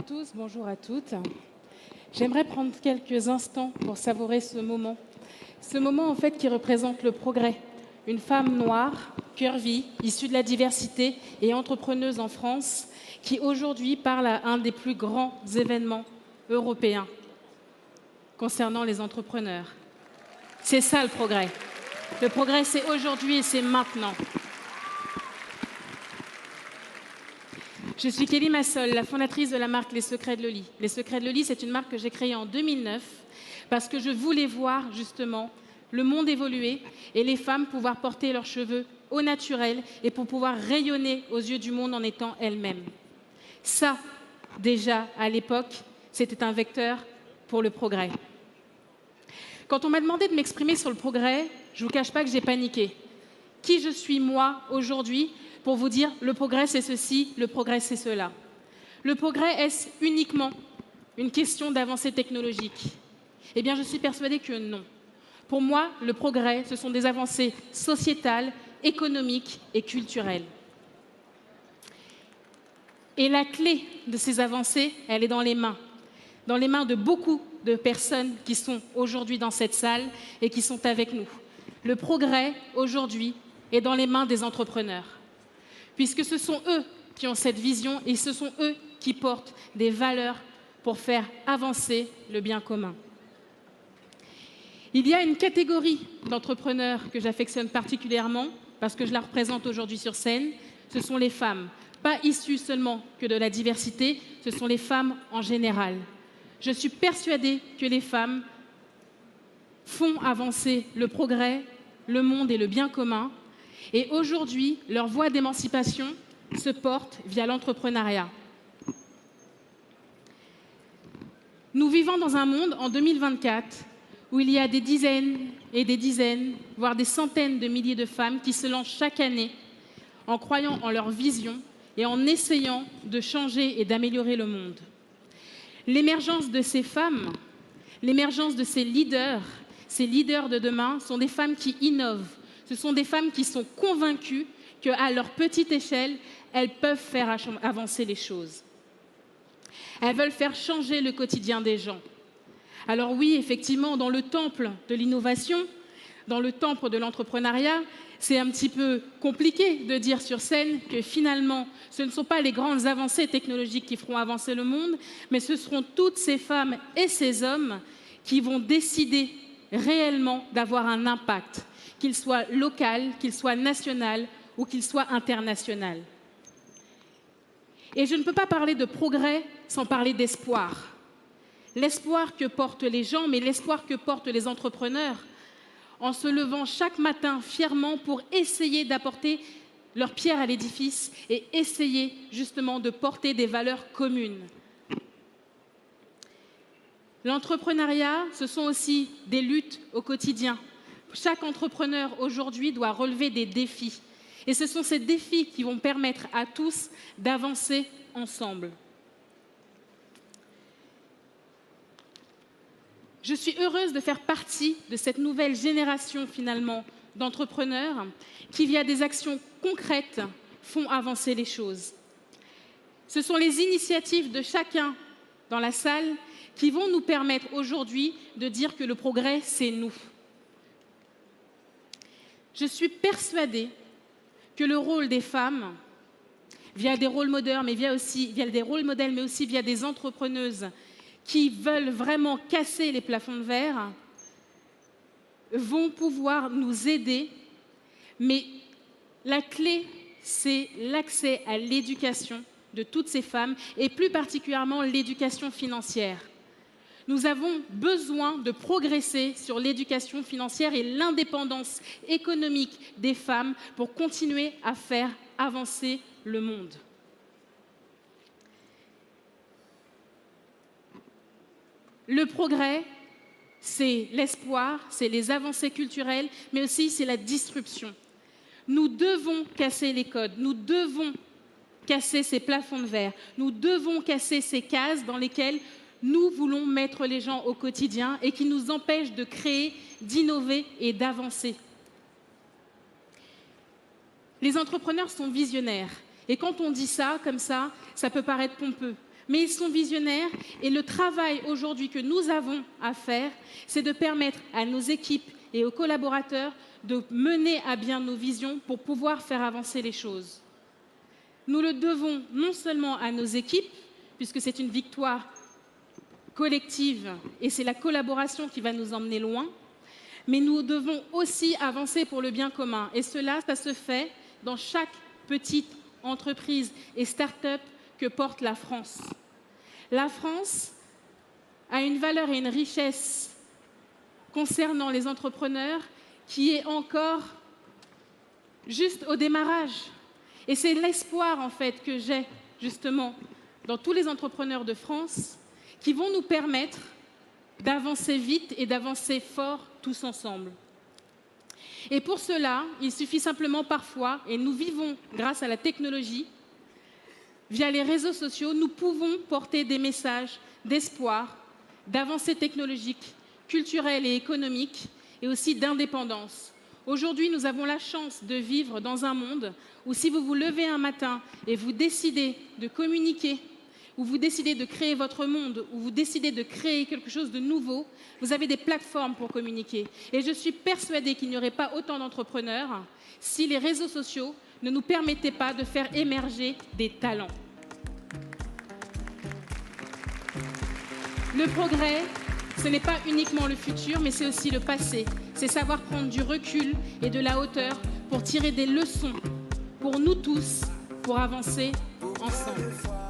tous, bonjour à toutes. J'aimerais prendre quelques instants pour savourer ce moment. Ce moment en fait qui représente le progrès. Une femme noire, curvy, issue de la diversité et entrepreneuse en France, qui aujourd'hui parle à un des plus grands événements européens concernant les entrepreneurs. C'est ça le progrès. Le progrès, c'est aujourd'hui et c'est maintenant. Je suis Kelly Massol, la fondatrice de la marque Les Secrets de Loli. Les Secrets de Loli, c'est une marque que j'ai créée en 2009 parce que je voulais voir justement le monde évoluer et les femmes pouvoir porter leurs cheveux au naturel et pour pouvoir rayonner aux yeux du monde en étant elles-mêmes. Ça, déjà, à l'époque, c'était un vecteur pour le progrès. Quand on m'a demandé de m'exprimer sur le progrès, je ne vous cache pas que j'ai paniqué. Qui je suis, moi, aujourd'hui, pour vous dire le progrès c'est ceci, le progrès c'est cela. Le progrès, est-ce uniquement une question d'avancée technologique? Eh bien, je suis persuadée que non. Pour moi, le progrès, ce sont des avancées sociétales, économiques et culturelles. Et la clé de ces avancées, elle est dans les mains de beaucoup de personnes qui sont aujourd'hui dans cette salle et qui sont avec nous. Le progrès, aujourd'hui, est dans les mains des entrepreneurs. Puisque ce sont eux qui ont cette vision et ce sont eux qui portent des valeurs pour faire avancer le bien commun. Il y a une catégorie d'entrepreneurs que j'affectionne particulièrement parce que je la représente aujourd'hui sur scène, ce sont les femmes, pas issues seulement que de la diversité, ce sont les femmes en général. Je suis persuadée que les femmes font avancer le progrès, le monde et le bien commun. Et aujourd'hui, leur voie d'émancipation se porte via l'entrepreneuriat. Nous vivons dans un monde, en 2024, où il y a des dizaines et des dizaines, voire des centaines de milliers de femmes qui se lancent chaque année en croyant en leur vision et en essayant de changer et d'améliorer le monde. L'émergence de ces femmes, l'émergence de ces leaders de demain sont des femmes qui innovent. Ce sont des femmes qui sont convaincues qu'à leur petite échelle, elles peuvent faire avancer les choses. Elles veulent faire changer le quotidien des gens. Alors oui, effectivement, dans le temple de l'innovation, dans le temple de l'entrepreneuriat, c'est un petit peu compliqué de dire sur scène que finalement, ce ne sont pas les grandes avancées technologiques qui feront avancer le monde, mais ce seront toutes ces femmes et ces hommes qui vont décider réellement d'avoir un impact, qu'il soit local, qu'il soit national ou qu'il soit international. Et je ne peux pas parler de progrès sans parler d'espoir. L'espoir que portent les gens, mais l'espoir que portent les entrepreneurs, en se levant chaque matin fièrement pour essayer d'apporter leur pierre à l'édifice et essayer justement de porter des valeurs communes. L'entrepreneuriat, ce sont aussi des luttes au quotidien. Chaque entrepreneur aujourd'hui doit relever des défis. Et ce sont ces défis qui vont permettre à tous d'avancer ensemble. Je suis heureuse de faire partie de cette nouvelle génération finalement d'entrepreneurs qui, via des actions concrètes, font avancer les choses. Ce sont les initiatives de chacun dans la salle qui vont nous permettre aujourd'hui de dire que le progrès, c'est nous. Je suis persuadée que le rôle des femmes, via des rôles modèles, mais aussi via des entrepreneuses qui veulent vraiment casser les plafonds de verre, vont pouvoir nous aider. Mais la clé, c'est l'accès à l'éducation de toutes ces femmes et plus particulièrement l'éducation financière. Nous avons besoin de progresser sur l'éducation financière et l'indépendance économique des femmes pour continuer à faire avancer le monde. Le progrès, c'est l'espoir, c'est les avancées culturelles, mais aussi c'est la disruption. Nous devons casser les codes, nous devons casser ces plafonds de verre, nous devons casser ces cases dans lesquelles nous voulons mettre les gens au quotidien et qui nous empêchent de créer, d'innover et d'avancer. Les entrepreneurs sont visionnaires. Et quand on dit ça, comme ça peut paraître pompeux. mais ils sont visionnaires et le travail aujourd'hui que nous avons à faire, c'est de permettre à nos équipes et aux collaborateurs de mener à bien nos visions pour pouvoir faire avancer les choses. Nous le devons non seulement à nos équipes, puisque c'est une victoire collective et c'est la collaboration qui va nous emmener loin, mais nous devons aussi avancer pour le bien commun. Et cela, ça se fait dans chaque petite entreprise et start-up que porte la France. La France a une valeur et une richesse concernant les entrepreneurs qui est encore juste au démarrage. Et c'est l'espoir, en fait, que j'ai, justement, dans tous les entrepreneurs de France, qui vont nous permettre d'avancer vite et d'avancer fort tous ensemble. Et pour cela, il suffit simplement parfois, et nous vivons grâce à la technologie, via les réseaux sociaux, nous pouvons porter des messages d'espoir, d'avancées technologiques, culturelles et économiques, et aussi d'indépendance. Aujourd'hui, nous avons la chance de vivre dans un monde où si vous vous levez un matin et vous décidez de communiquer, ou vous décidez de créer votre monde, ou vous décidez de créer quelque chose de nouveau, vous avez des plateformes pour communiquer. Et je suis persuadée qu'il n'y aurait pas autant d'entrepreneurs si les réseaux sociaux ne nous permettaient pas de faire émerger des talents. Le progrès, ce n'est pas uniquement le futur, mais c'est aussi le passé. C'est savoir prendre du recul et de la hauteur pour tirer des leçons pour nous tous, pour avancer ensemble.